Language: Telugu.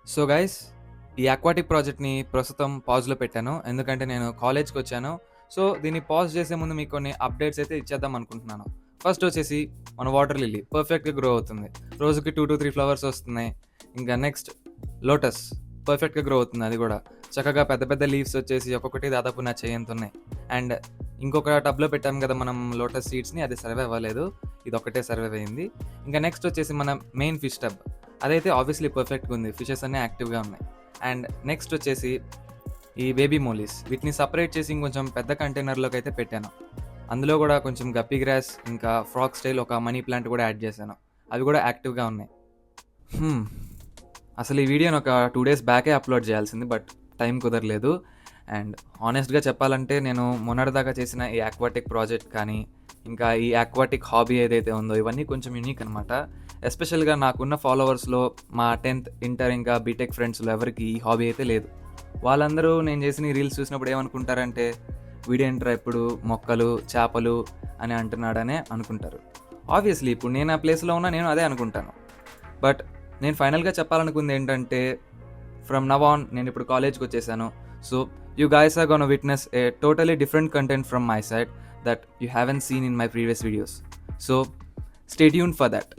సో గైస్, ఈ అక్వాటిక్ ప్రాజెక్ట్‌ని ప్రస్తుతం పాజ్‌లో పెట్టాను. ఎందుకంటే నేను కాలేజ్‌కొచ్చాను. సో, దీన్ని పాజ్ చేసే ముందు మీకు కొన్ని అప్డేట్స్ అయితే ఇచ్చేద్దాం అనుకుంటున్నాను. ఫస్ట్ వచ్చేసి మన వాటర్ లిల్లీ పర్ఫెక్ట్‌గా గ్రో అవుతుంది. రోజుకి 2-3 ఫ్లవర్స్ వస్తున్నాయి. ఇంకా నెక్స్ట్ లోటస్ పర్ఫెక్ట్‌గా గ్రో అవుతుంది అది గూడా. చక్కగా పెద్ద పెద్ద లీవ్స్ వచ్చేసి ఒక్కొక్కటి దాదాపు నా చెయ్యంతున్నయి. అండ్ ఇంకొక టబ్‌లో పెట్టాం కదా మనం లోటస్ సీడ్స్‌ని, అది సర్వైవ్ అవ్వలేదు. ఇదొక్కటే సర్వైవ్ అయింది. ఇంకా నెక్స్ట్ వచ్చేసి మన మెయిన్ ఫిష్ టబ్. అదైతే ఆబ్వియస్లీ పర్ఫెక్ట్‌గా ఉంది. ఫిషెస్ అన్నీ యాక్టివ్‌గా ఉన్నాయి. అండ్ నెక్స్ట్ వచ్చేసి ఈ బేబీ మోలీస్. వీటిని సెపరేట్ చేసి ఇంకొంచెం పెద్ద కంటైనర్‌లోకి అయితే పెట్టాను. అందులో గూడా కొంచెం గప్పీ గ్రాస్, ఇంకా ఫ్రాగ్ స్టైల్ ఒక మనీ ప్లాంట్ కూడా యాడ్ చేశాను. అవి కూడా యాక్టివ్‌గా ఉన్నాయి. హ్మ్. అసలు ఈ వీడియోని ఒక 2 డేస్ బ్యాకే అప్లోడ్ చేయాల్సింది. బట్ టైం కుదరలేదు. అండ్ హానెస్ట్‌గా చెప్పాలంటే నేను మొన్నటిదాకా చేసిన ఈ అక్వాటిక్ ప్రాజెక్ట్ కానీ, ఇంకా ఈ అక్వాటిక్ హాబీ ఏదైతే ఉందో ఇవన్నీ కొంచెం యూనిక్ అనమాట. ఎస్పెషల్‌గా నాకున్న ఫాలోవర్స్‌లో మా 10థ్, ఇంటర్ ఇంకా బీటెక్ ఫ్రెండ్స్‌లో ఎవరికీ ఈ హాబీ అయితే లేదు. వాళ్ళందరూ నేను చేసిన ఈ రీల్స్ చూసినప్పుడు ఏమనుకుంటారంటే, వీడేంట్రా ఎప్పుడు మొక్కలు, చేపలు అని అంటున్నాడనే అనుకుంటారు. ఆబ్వియస్లీ ఇప్పుడు నేను ఆ ప్లేస్‌లో ఉన్నా నేను అదే అనుకుంటాను. బట్ నేను ఫైనల్‌గా చెప్పాలనుకుందేంటంటే, ఫ్రమ్ నవ్ ఆన్ నేనిప్పుడు కాలేజ్‌కొచ్చేసాను. So, you guys are gonna witness a totally different content from my side that you haven't seen in my previous videos. So, stay tuned for that.